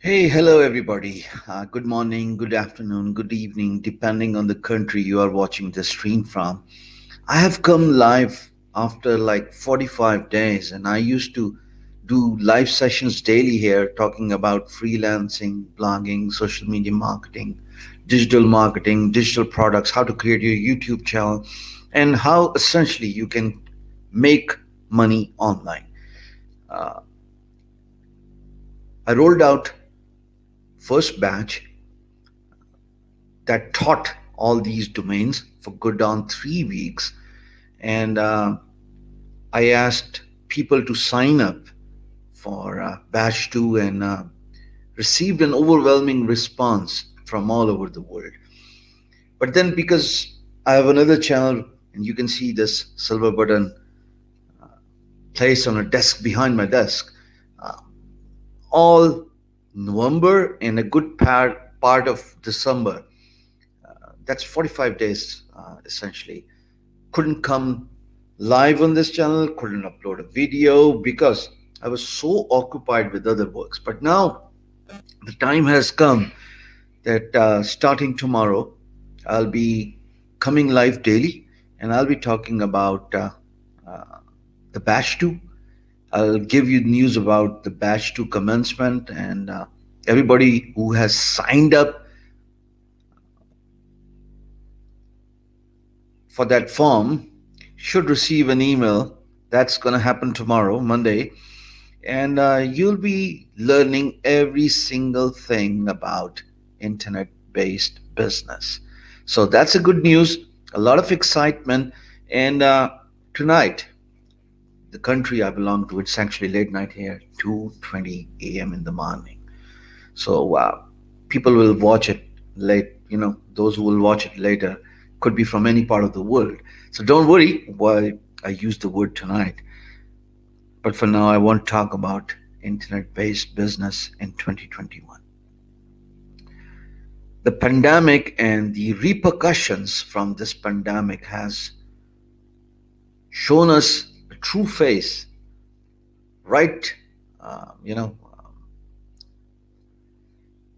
Hey, hello everybody. Good morning, good afternoon, good evening, depending on the country you are watching this stream from. I have come live after like 45 days, and I used to do live sessions daily here talking about freelancing, blogging, social media marketing, digital products, how to create your YouTube channel, and how essentially you can make money online. Uh, I rolled out first batch that taught all these domains for good on 3 weeks. And I asked people to sign up for batch two and received an overwhelming response from all over the world. But then, because I have another channel, and you can see this silver button placed on a desk behind my desk, uh, all November and a good part of December, that's 45 days essentially, couldn't come live on this channel, couldn't upload a video because I was so occupied with other works. But now the time has come that starting tomorrow, I'll be coming live daily, and I'll be talking about uh, the batch 2. I'll give you news about the batch 2 commencement, and everybody who has signed up for that form should receive an email. That's going to happen tomorrow, Monday, and you'll be learning every single thing about internet-based business. So that's a good news, a lot of excitement. And tonight, the country I belong to, it's actually late night here, 2:20 a.m. in the morning. So people will watch it late. Those who will watch it later could be from any part of the world. So don't worry why I use the word tonight. But for now, I want to talk about internet-based business in 2021. The pandemic and the repercussions from this pandemic has shown us the true face, right?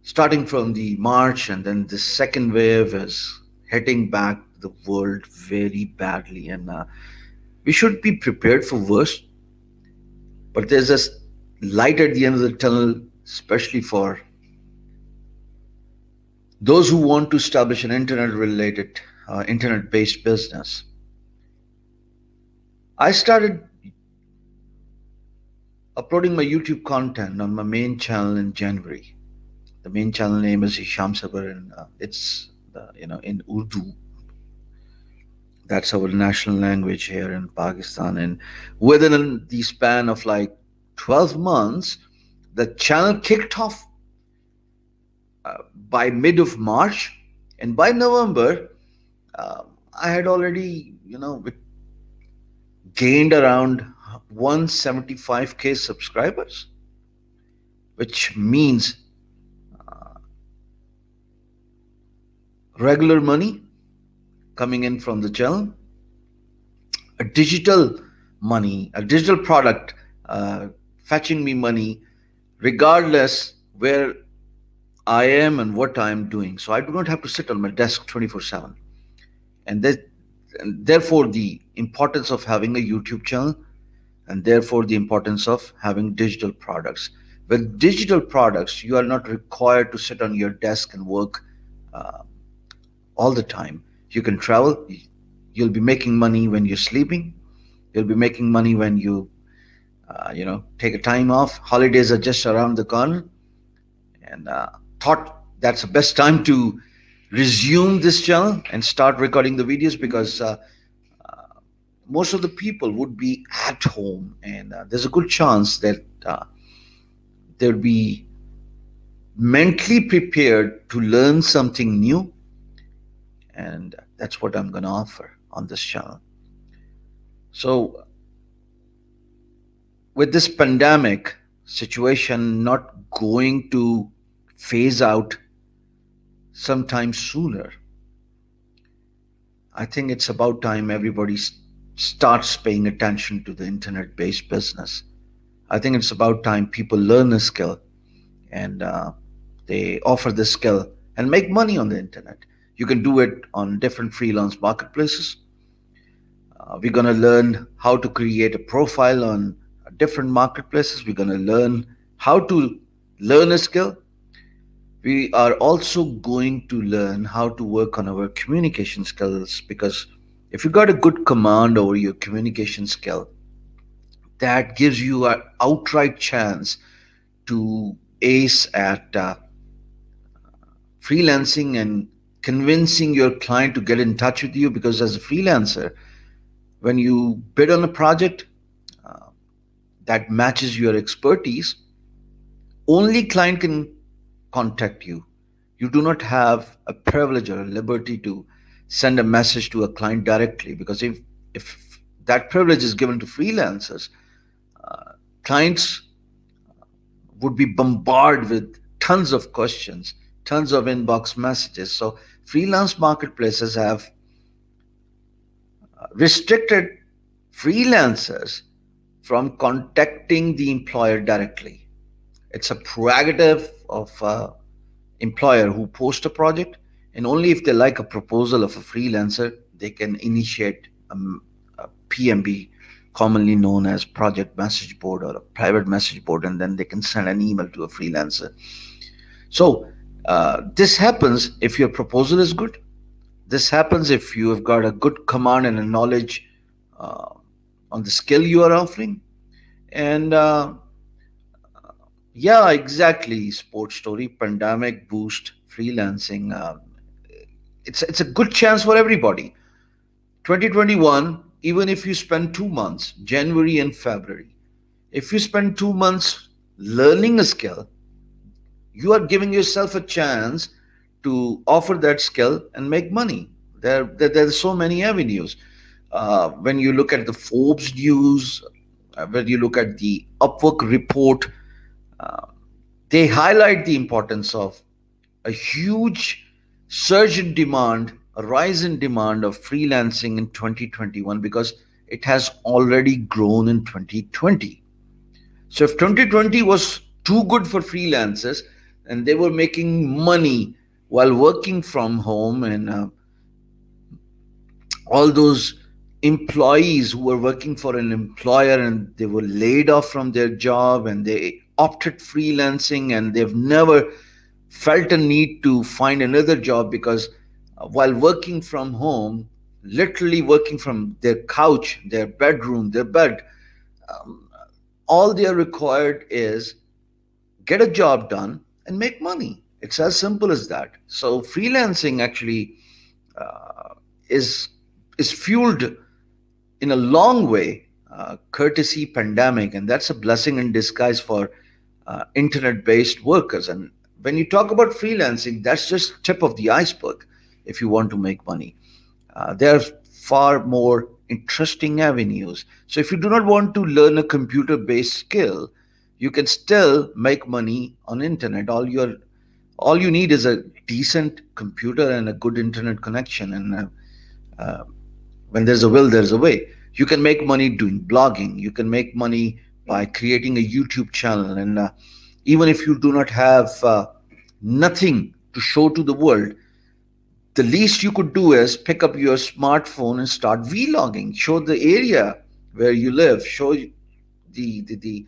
Starting from the March, and then the second wave is hitting back the world very badly, and we should be prepared for worse. But there's a light at the end of the tunnel, especially for those who want to establish an internet-related, internet-based business. I started uploading my YouTube content on my main channel in January. The main channel name is Hisham Sabar, and it's in Urdu. That's our national language here in Pakistan. And within the span of like 12 months, the channel kicked off by mid of March, and by November, I had already gained around 175K subscribers, which means regular money coming in from the channel, a digital product fetching me money regardless where I am and what I am doing. So I do not have to sit on my desk 24/7. And therefore the importance of having a YouTube channel, and therefore the importance of having digital products. With digital products, you are not required to sit on your desk and work all the time. You can travel. You'll be making money when you're sleeping. You'll be making money when you take a time off. Holidays are just around the corner, and thought that's the best time to resume this channel and start recording the videos, because most of the people would be at home, and there's a good chance that they'll be mentally prepared to learn something new. And that's what I'm going to offer on this channel. So with this pandemic situation not going to phase out sometime sooner, I think it's about time everybody starts paying attention to the internet-based business. I think it's about time people learn a skill and they offer this skill and make money on the internet. You can do it on different freelance marketplaces. We're going to learn how to create a profile on different marketplaces. We're going to learn how to learn a skill. We are also going to learn how to work on our communication skills, because if you got a good command over your communication skill, that gives you an outright chance to ace at freelancing and convincing your client to get in touch with you. Because as a freelancer, when you bid on a project uh, that matches your expertise, only client can contact you. You do not have a privilege or a liberty to send a message to a client directly, because if that privilege is given to freelancers, clients would be bombarded with tons of questions, tons of inbox messages. So freelance marketplaces have restricted freelancers from contacting the employer directly. It's a prerogative of employer who post a project, and only if they like a proposal of a freelancer, they can initiate a PMB, commonly known as project message board or a private message board, and then they can send an email to a freelancer. So this happens if your proposal is good. This happens if you have got a good command and a knowledge uh, on the skill you are offering. And yeah, exactly. Sports story, pandemic boost, freelancing. It's a good chance for everybody. 2021, even if you spend 2 months, January and February, if you spend 2 months learning a skill, you are giving yourself a chance to offer that skill and make money. There's so many avenues. When you look at the Forbes news, when you look at the Upwork report, uh, they highlight the importance of a huge surge in demand, a rise in demand of freelancing in 2021, because it has already grown in 2020. So if 2020 was too good for freelancers and they were making money while working from home, and all those employees who were working for an employer and they were laid off from their job and they opted freelancing, and they've never felt a need to find another job, because while working from home, literally working from their couch, their bedroom, their bed, um, all they are required is get a job done and make money. It's as simple as that. So freelancing actually uh, is is fueled in a long way, courtesy pandemic, and that's a blessing in disguise for internet-based workers. And when you talk about freelancing, that's just tip of the iceberg. If you want to make money, there are far more interesting avenues. So if you do not want to learn a computer-based skill, you can still make money on internet. All you need is a decent computer and a good internet connection, and when there's a will, there's a way. You can make money doing blogging. You can make money by creating a YouTube channel. And even if you do not have nothing to show to the world, the least you could do is pick up your smartphone and start vlogging. Show the area where you live. Show the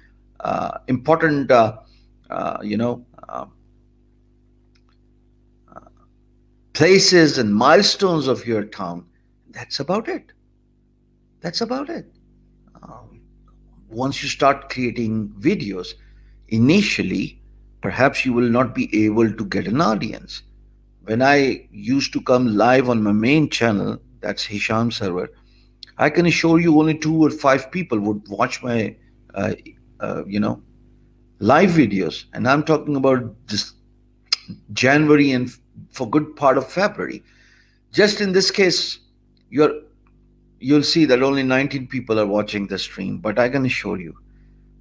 important, you know, places and milestones of your town. That's about it. That's about it. Um, Once you start creating videos, initially, perhaps you will not be able to get an audience. When I used to come live on my main channel, that's Hisham server, I can assure you only 2 or 5 people would watch my, uh, you know, live videos. And I'm talking about this January and for good part of February. Just in this case, you're you'll see that only 19 people are watching the stream. But I can assure you,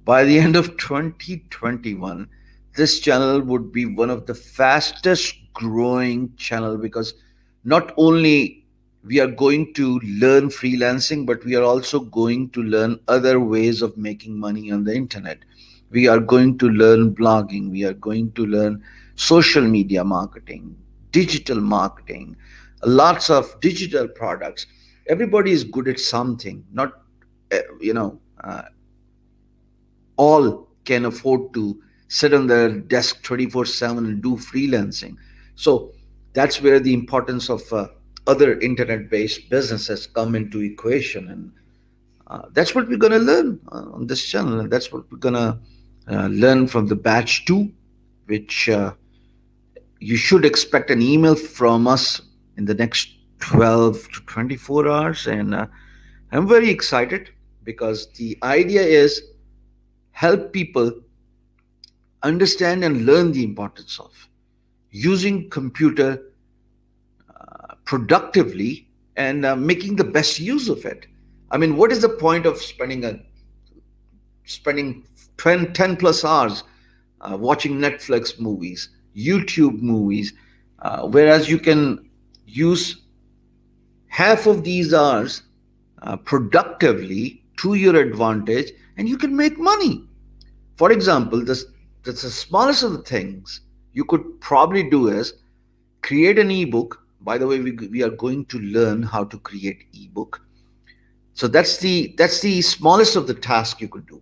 by the end of 2021, this channel would be one of the fastest growing channel, because not only we are going to learn freelancing, but we are also going to learn other ways of making money on the internet. We are going to learn blogging. We are going to learn social media marketing, digital marketing, lots of digital products. Everybody is good at something. Not, you know, all can afford to sit on their desk 24/7 and do freelancing. So that's where the importance of other internet-based businesses come into equation, and that's what we're going to learn on this channel, and that's what we're going to learn from the batch 2, which you should expect an email from us in the next 12 to 24 hours. And I'm very excited because the idea is help people understand and learn the importance of using computer productively and making the best use of it. I mean, what is the point of spending 10 plus hours watching Netflix movies, YouTube movies, whereas you can use half of these hours productively to your advantage, and you can make money. For example, that's the smallest of the things you could probably do is create an ebook. By the way, we are going to learn how to create ebook. So that's the smallest of the task you could do.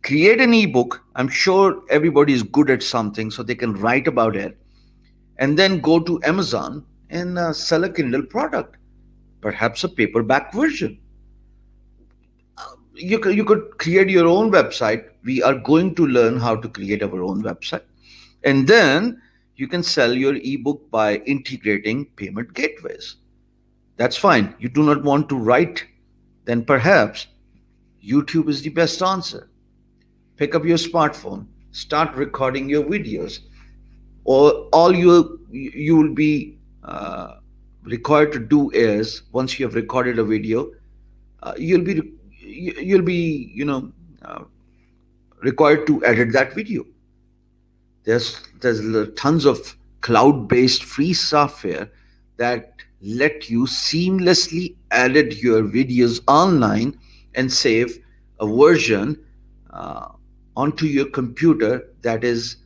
Create an ebook. I'm sure everybody is good at something, so they can write about it, and then go to Amazon and sell a Kindle product, perhaps a paperback version. You could create your own website. We are going to learn how to create our own website, and then you can sell your ebook by integrating payment gateways. That's fine. You do not want to write, then perhaps YouTube is the best answer. Pick up your smartphone, start recording your videos, or all you will be required to do is, once you have recorded a video, you'll be required to edit that video. There's tons of cloud-based free software that let you seamlessly edit your videos online and save a version uh, onto your computer that is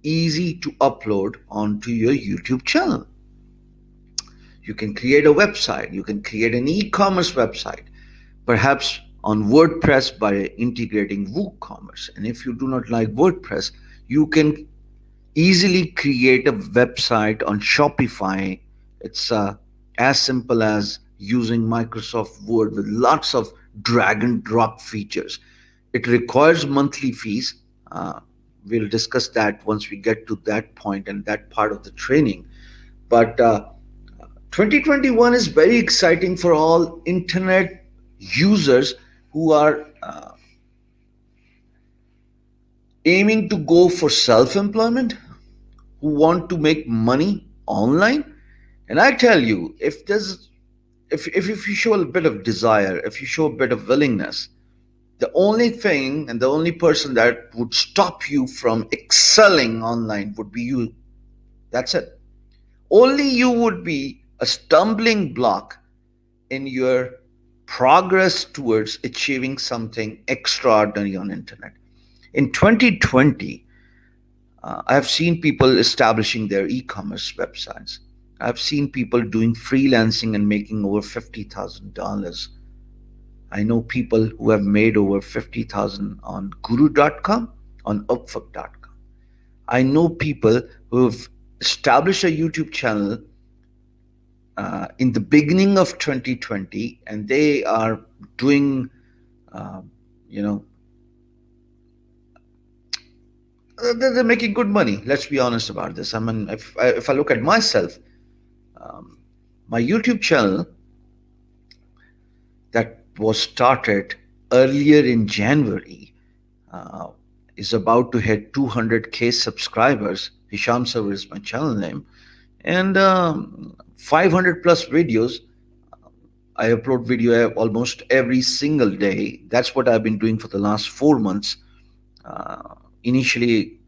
easy to upload onto your YouTube channel. You can create a website. You can create an e-commerce website, perhaps on WordPress by integrating WooCommerce. And if you do not like WordPress, you can easily create a website on Shopify. It's as simple as using Microsoft Word with lots of drag and drop features. It requires monthly fees. We'll discuss that once we get to that point and that part of the training. But 2021 is very exciting for all internet users who are aiming to go for self-employment, who want to make money online. And I tell you, if you show a bit of desire, if you show a bit of willingness, the only thing and the only person that would stop you from excelling online would be you. That's it. Only you would be a stumbling block in your progress towards achieving something extraordinary on internet. In 2020, I've seen people establishing their e-commerce websites. I've seen people doing freelancing and making over $50,000. I know people who have made over 50,000 on guru.com, on upwork.com. I know people who have established a YouTube channel in the beginning of 2020, and they are doing, you know, they're making good money. Let's be honest about this. I mean, if I look at myself, my YouTube channel that was started earlier in January is about to hit 200K subscribers. Hisham Sir is my channel name, and 500 plus videos. I upload video almost every single day. That's what I've been doing for the last 4 months. Initially,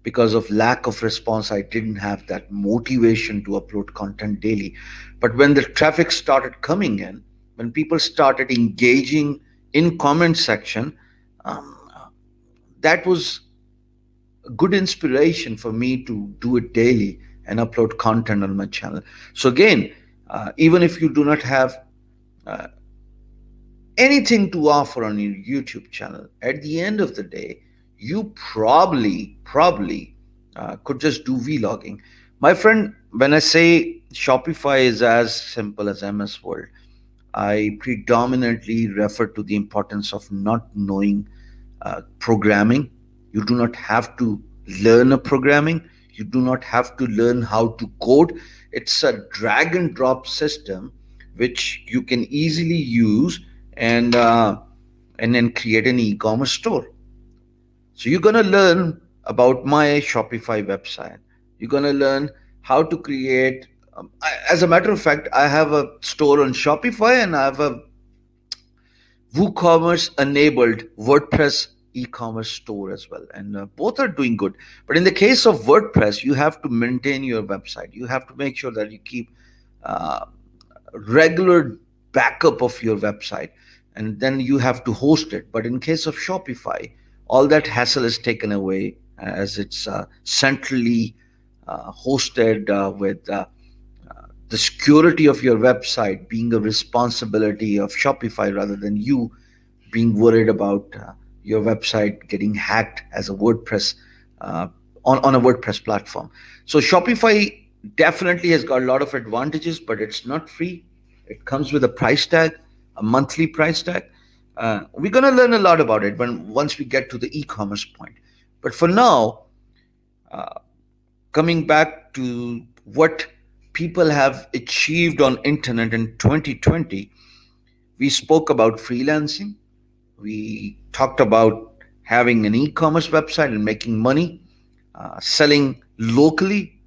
because of lack of response, I didn't have that motivation to upload content daily. But when the traffic started coming in, when people started engaging in comment section, that was a good inspiration for me to do it daily and upload content on my channel. So again, even if you do not have uh, anything to offer on your YouTube channel, at the end of the day, you probably could just do vlogging. My friend, when I say Shopify is as simple as MS Word, I predominantly refer to the importance of not knowing programming. You do not have to learn a programming. You do not have to learn how to code. It's a drag and drop system which you can easily use and and then create an e-commerce store. So you're gonna learn about my Shopify website. You're gonna learn how to create. As a matter of fact, I have a store on Shopify and I have a WooCommerce enabled WordPress e-commerce store as well, and both are doing good. But in the case of WordPress, you have to maintain your website. You have to make sure that you keep uh, regular backup of your website, and then you have to host it. But in case of Shopify, all that hassle is taken away as it's centrally hosted with the security of your website being a responsibility of Shopify rather than you being worried about your website getting hacked as a WordPress uh, on a WordPress platform. So Shopify definitely has got a lot of advantages, but it's not free. It comes with a price tag, a monthly price tag. We're gonna learn a lot about it when once we get to the e-commerce point. But for now, uh, coming back to what people have achieved on internet in 2020, we spoke about freelancing. We talked about having an e-commerce website and making money, selling locally.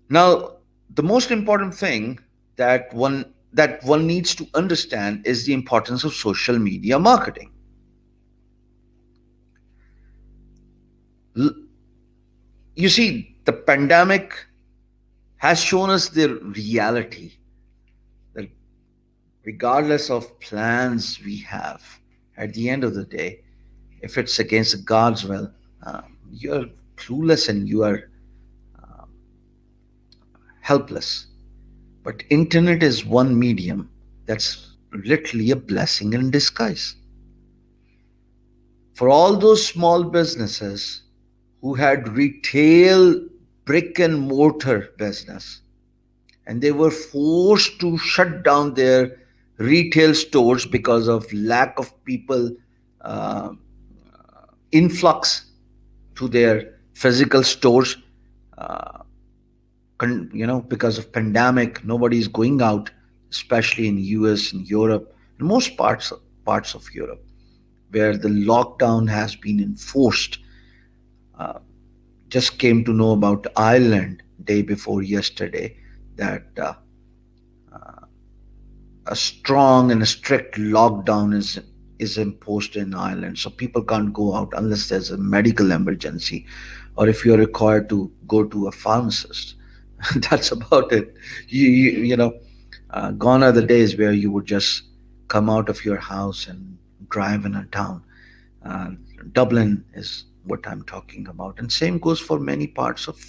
Now, the most important thing that one needs to understand is the importance of social media marketing. You see, the pandemic has shown us the reality that regardless of plans we have, at the end of the day, if it's against God's will, you're clueless and you are helpless. But internet is one medium that's literally a blessing in disguise. For all those small businesses who had retail brick and mortar business and they were forced to shut down their retail stores because of lack of people uh, influx to their physical stores, uh, because of pandemic nobody is going out, especially in US and Europe and most parts of Europe where the lockdown has been enforced. uh, just came to know about Ireland day before yesterday that a strong and a strict lockdown is imposed in Ireland. So people can't go out unless there's a medical emergency, or if you're required to go to a pharmacist. That's about it. Gone are the days where you would just come out of your house and drive in a town. Uh, Dublin is what I'm talking about, and same goes for many parts of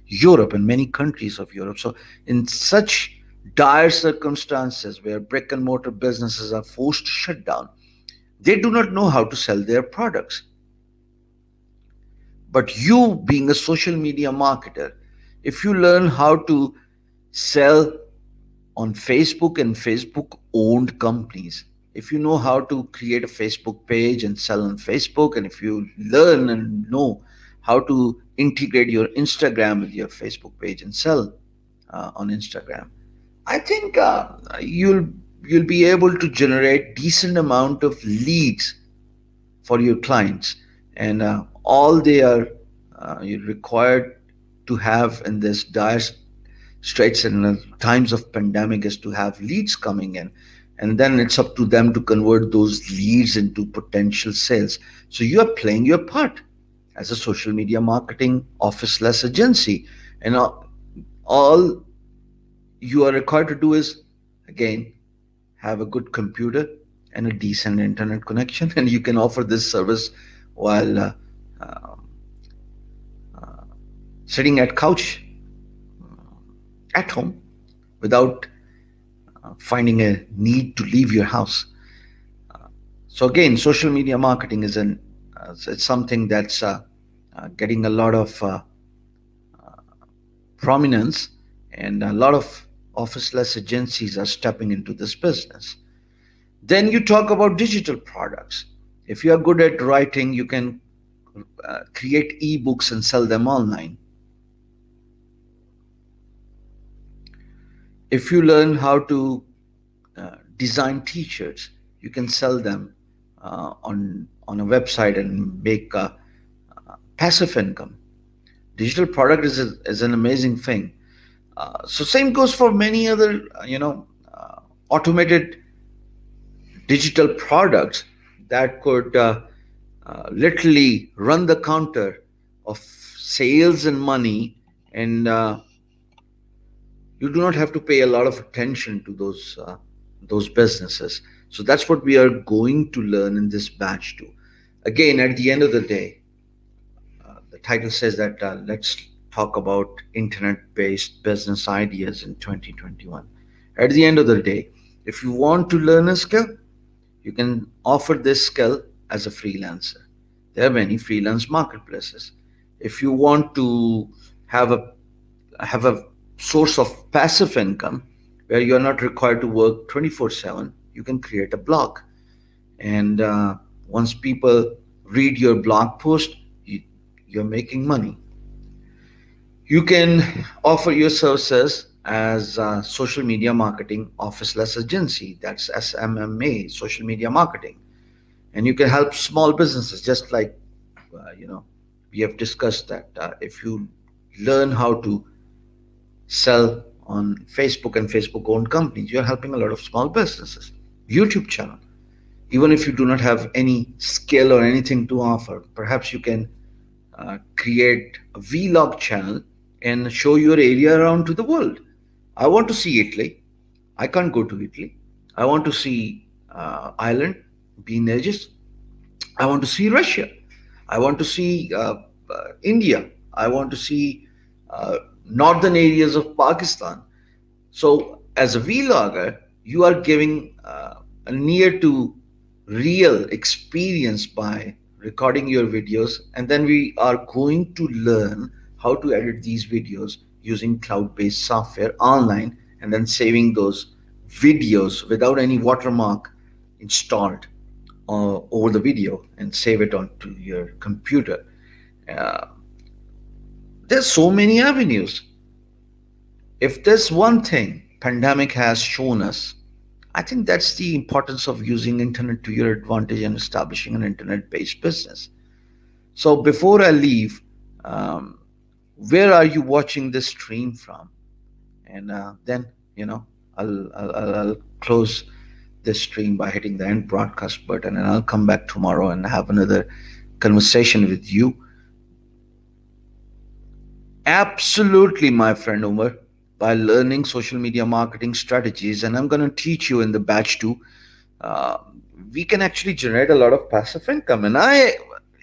Europe and many countries of Europe. So, in such dire circumstances where brick and mortar businesses are forced to shut down, they do not know how to sell their products. But you, being a social media marketer, if you learn how to sell on Facebook and Facebook owned companies, if you know how to create a Facebook page and sell on Facebook, and if you learn and know how to integrate your Instagram with your Facebook page and sell on Instagram, I think you'll be able to generate decent amount of leads for your clients, and all they are required to have in this dire straits and times of pandemic is to have leads coming in, and then it's up to them to convert those leads into potential sales. So you are playing your part as a social media marketing officeless agency, and all you are required to do is, again, have a good computer and a decent internet connection, and you can offer this service while uh, sitting at couch at home without finding a need to leave your house. So again, social media marketing is it's something that's getting a lot of prominence, and a lot of officeless agencies are stepping into this business. Then you talk about digital products. If you are good at writing, you can create ebooks and sell them online. If you learn how to design t-shirts, you can sell them on a website and make passive income. Digital product is an amazing thing. So same goes for many other automated digital products that could literally run the counter of sales and money, and you do not have to pay a lot of attention to those businesses. So that's what we are going to learn in this batch too. Again, at the end of the day, the title says that let's talk about internet-based business ideas in 2021. At the end of the day, if you want to learn a skill, you can offer this skill as a freelancer. There are many freelance marketplaces. If you want to have a source of passive income where you're not required to work 24/7, you can create a blog. And once people read your blog post, you're making money. You can offer your services as a social media marketing officeless agency. That's SMMA, social media marketing. And you can help small businesses, just like we have discussed that if you learn how to sell on Facebook and Facebook owned companies, you're helping a lot of small businesses. YouTube channel, even if you do not have any skill or anything to offer, perhaps you can create a vlog channel and show your area around to the world. I want to see Italy. I can't go to Italy. I want to see Ireland, bean edges. I want to see Russia. I want to see India. I want to see northern areas of Pakistan. So, as a vlogger, you are giving a near to real experience by recording your videos, and then we are going to learn how to edit these videos using cloud-based software online, and then saving those videos without any watermark installed over the video, and save it onto your computer. Uh, there's so many avenues. If there's one thing pandemic has shown us, I think that's the importance of using internet to your advantage and establishing an internet-based business. So before I leave, um, where are you watching this stream from? And then I'll close this stream by hitting the end broadcast button, and I'll come back tomorrow and have another conversation with you. Absolutely, my friend Umar, by learning social media marketing strategies, and I'm going to teach you in the batch too. Uh, we can actually generate a lot of passive income. And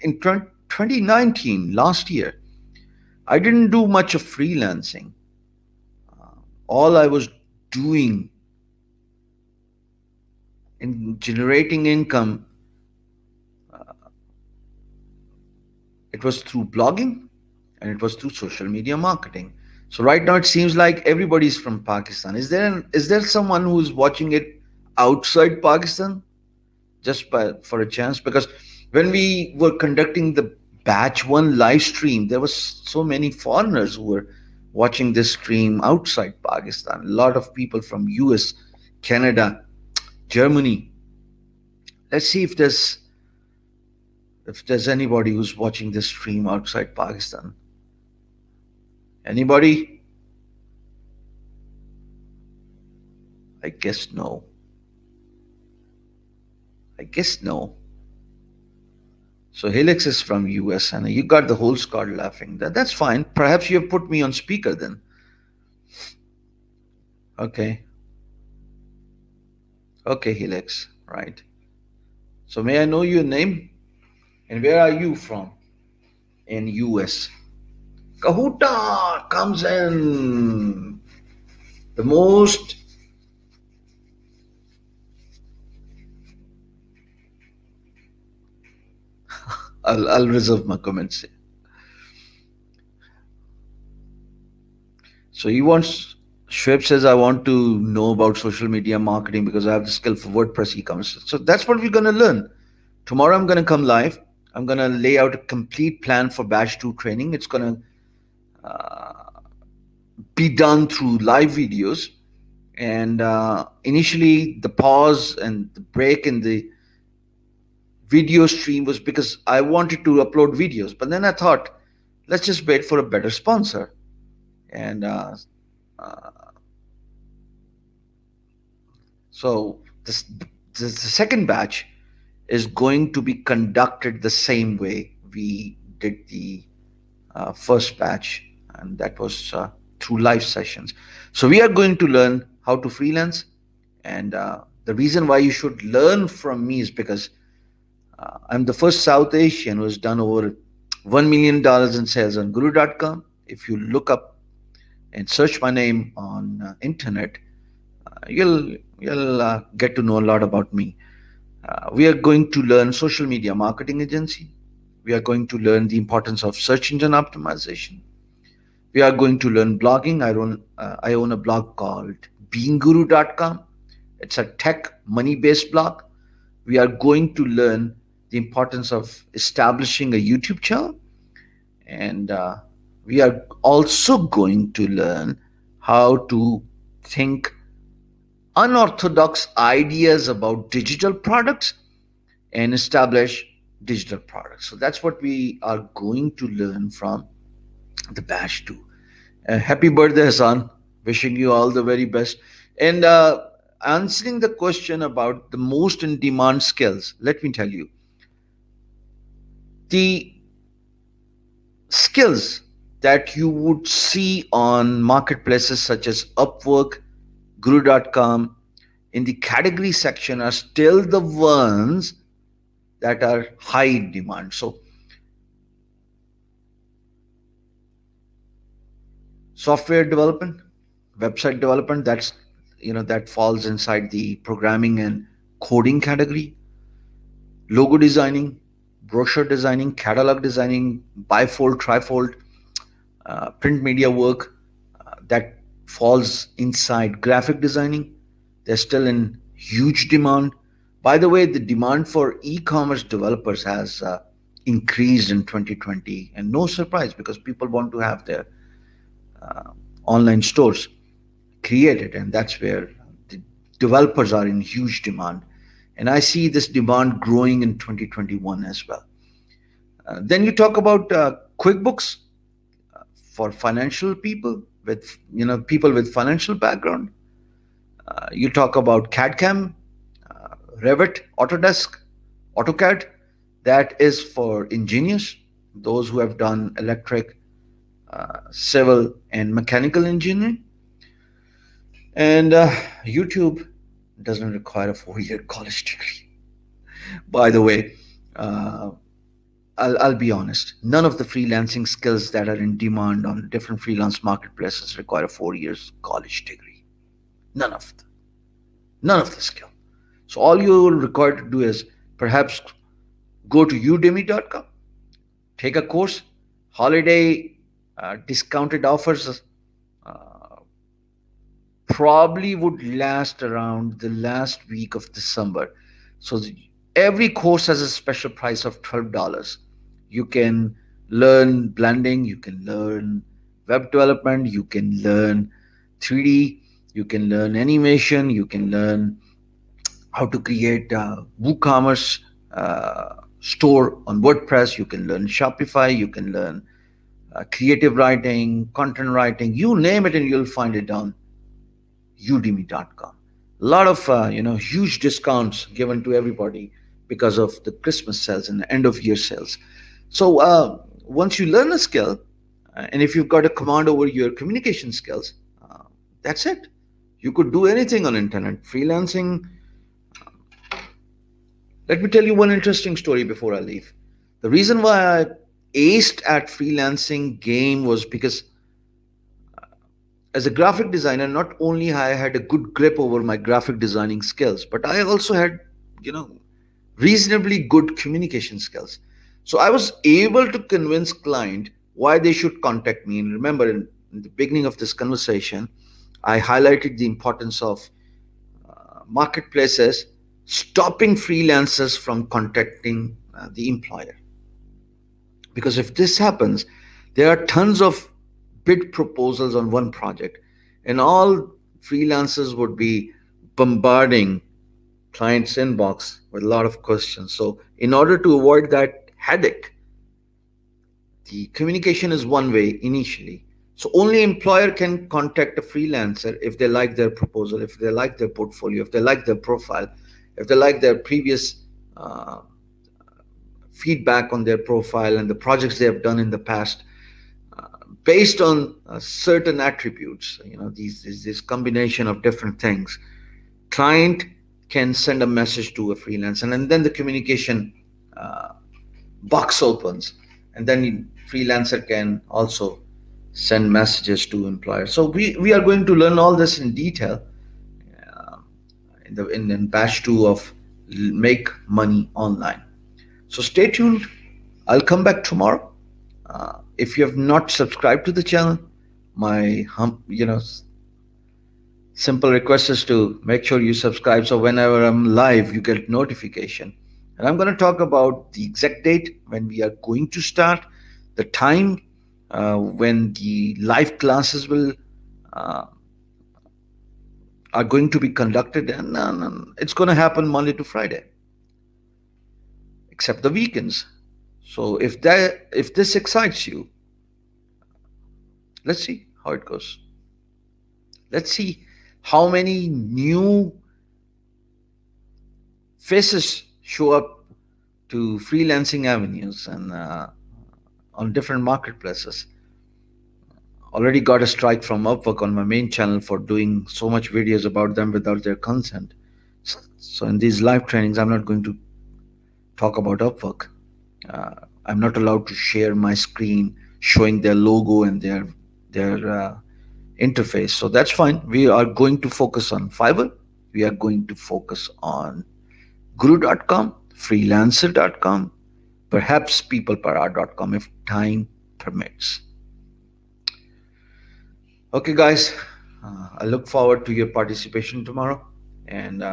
in 2019, last year, I didn't do much of freelancing. All I was doing in generating income, it was through blogging and it was through social media marketing. So right now it seems like everybody's from Pakistan. Is there someone who's watching it outside Pakistan, just for a chance? Because when we were conducting the batch one live stream, there was so many foreigners who were watching this stream outside Pakistan. A lot of people from US, Canada, Germany. Let's see if there's anybody who's watching this stream outside Pakistan. Anybody? I guess no. I guess no. So Helix is from US, and you got the whole squad laughing. That's fine. Perhaps you have put me on speaker then. Okay. Okay, Helix. Right. So may I know your name And where are you from? In US. Kahuta comes in. The most I'll reserve my comments. So he wants, Shweb says, I want to know about social media marketing because I have the skill for WordPress e-commerce. So that's what we're going to learn. Tomorrow I'm going to come live. I'm going to lay out a complete plan for batch 2 training. It's going to be done through live videos. And initially the pause and the break in the video stream was because I wanted to upload videos. But then I thought, let's just wait for a better sponsor. And so the second batch is going to be conducted the same way we did the first batch, and that was through live sessions. So we are going to learn how to freelance, and the reason why you should learn from me is because I'm the first South Asian who has done over $1 million in sales on Guru.com. If you look up and search my name on internet, you'll get to know a lot about me. We are going to learn social media marketing agency. We are going to learn the importance of search engine optimization. We are going to learn blogging. I own a blog called beingguru.com. It's a tech money-based blog. We are going to learn the importance of establishing a YouTube channel. And we are also going to learn how to think unorthodox ideas about digital products and establish digital products. So that's what we are going to learn from the batch 2. Happy birthday, Hassan. Wishing you all the very best. And answering the question about the most in demand skills, let me tell you, the skills that you would see on marketplaces such as Upwork, Guru.com, in the category section are still the ones that are high in demand. So software development, website development, that falls inside the programming and coding category. Logo designing, brochure designing, catalog designing, bifold, trifold, print media work, that falls inside graphic designing. They're still in huge demand. By the way, the demand for e-commerce developers has increased in 2020, and no surprise, because people want to have their online stores created, and that's where the developers are in huge demand. And I see this demand growing in 2021 as well. Then you talk about QuickBooks for financial people with people with financial background. You talk about CAD/CAM, Revit, Autodesk, AutoCAD. That is for engineers, those who have done electric, civil, and mechanical engineering. And YouTube doesn't require a 4-year college degree. By the way, I'll be honest, none of the freelancing skills that are in demand on different freelance marketplaces require a 4 years college degree. None of them. None of the skill. So all you're required to do is perhaps go to udemy.com, take a course, holiday discounted offers probably would last around the last week of December. So every course has a special price of $12. You can learn blending, you can learn web development, you can learn 3D, you can learn animation, you can learn how to create a WooCommerce store on WordPress, you can learn Shopify, you can learn creative writing, content writing, you name it, and you'll find it on udemy.com. A lot of huge discounts given to everybody because of the Christmas sales and the end of year sales. So once you learn a skill, and if you've got a command over your communication skills, that's it. You could do anything on internet. Freelancing. Let me tell you one interesting story before I leave. The reason why I aced at freelancing game was because as a graphic designer, not only I had a good grip over my graphic designing skills, but I also had, you know, reasonably good communication skills. So I was able to convince client why they should contact me. And remember, in the beginning of this conversation, I highlighted the importance of marketplaces stopping freelancers from contacting the employer. Because if this happens, there are tons of bid proposals on one project, and all freelancers would be bombarding client's inbox with a lot of questions. So, in order to avoid that headache, the communication is one way initially. So, only employer can contact a freelancer if they like their proposal, if they like their portfolio, if they like their profile, if they like their previous uh, feedback on their profile and the projects they have done in the past, based on certain attributes. You know, this combination of different things. Client can send a message to a freelancer, and then the communication box opens, and then freelancer can also send messages to employers. So we are going to learn all this in detail in batch 2 of Make Money Online. So stay tuned. I'll come back tomorrow. If you have not subscribed to the channel, my simple request is to make sure you subscribe, so whenever I'm live, you get notification. And I'm going to talk about the exact date when we are going to start, the time when the live classes will are going to be conducted, and it's going to happen Monday to Friday, except the weekends. So if this excites you, let's see how it goes. Let's see how many new faces show up to freelancing avenues and on different marketplaces. Already got a strike from Upwork on my main channel for doing so much videos about them without their consent. So in these live trainings, I'm not going to talk about Upwork. I'm not allowed to share my screen showing their logo and their interface. So that's fine. We are going to focus on Fiverr. We are going to focus on Guru.com, Freelancer.com, perhaps PeoplePara.com if time permits. Okay, guys, I look forward to your participation tomorrow. And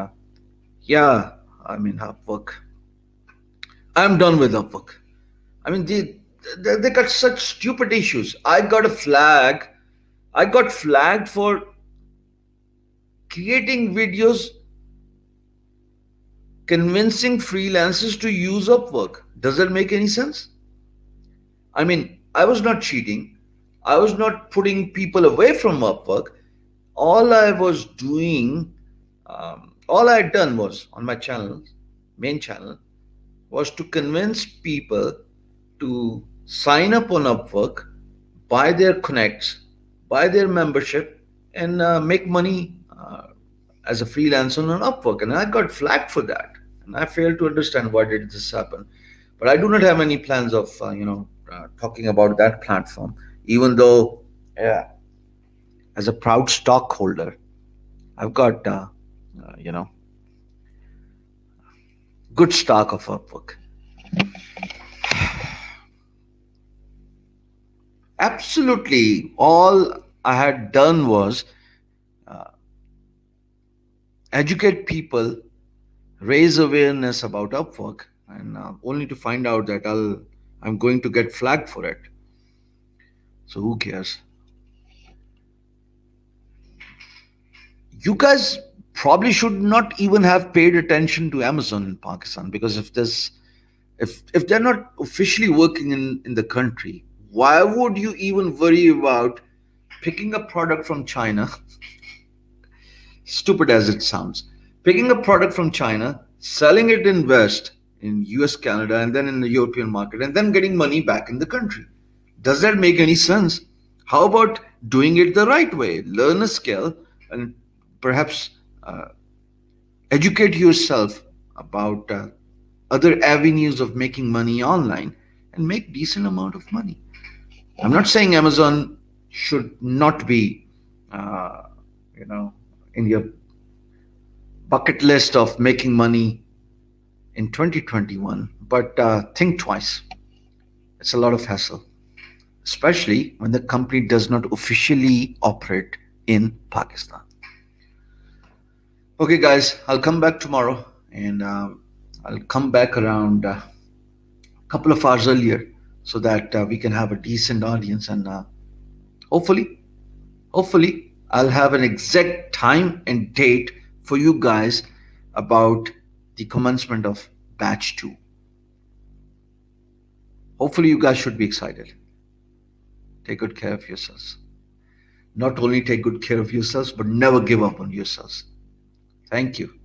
yeah, I mean, Upwork. I'm done with Upwork. I mean, they got such stupid issues. I got flagged for creating videos convincing freelancers to use Upwork. Does that make any sense? I mean, I was not cheating. I was not putting people away from Upwork. All I was doing, all I had done was on my channel, main channel, was to convince people to sign up on Upwork, buy their connects, buy their membership, and make money as a freelancer on Upwork. And I got flagged for that. And I failed to understand why did this happen. But I do not have any plans of, talking about that platform, even though, yeah, as a proud stockholder, I've got, good stock of Upwork. Absolutely, all I had done was educate people, raise awareness about Upwork, and only to find out that I'm going to get flagged for it. So who cares? You guys probably should not even have paid attention to Amazon in Pakistan, because if they're not officially working in the country, why would you even worry about picking a product from China? Stupid as it sounds, picking a product from China, selling it in West, in US, Canada, and then in the European market, and then getting money back in the country. Does that make any sense? How about doing it the right way? Learn a skill and perhaps educate yourself about other avenues of making money online, and make decent amount of money. I'm not saying Amazon should not be, uh, in your bucket list of making money in 2021, but think twice. It's a lot of hassle, especially when the company does not officially operate in Pakistan. Okay, guys, I'll come back tomorrow, and I'll come back around a couple of hours earlier so that we can have a decent audience, and hopefully, hopefully, I'll have an exact time and date for you guys about the commencement of batch 2. Hopefully, you guys should be excited. Take good care of yourselves. Not only take good care of yourselves, but never give up on yourselves. Thank you.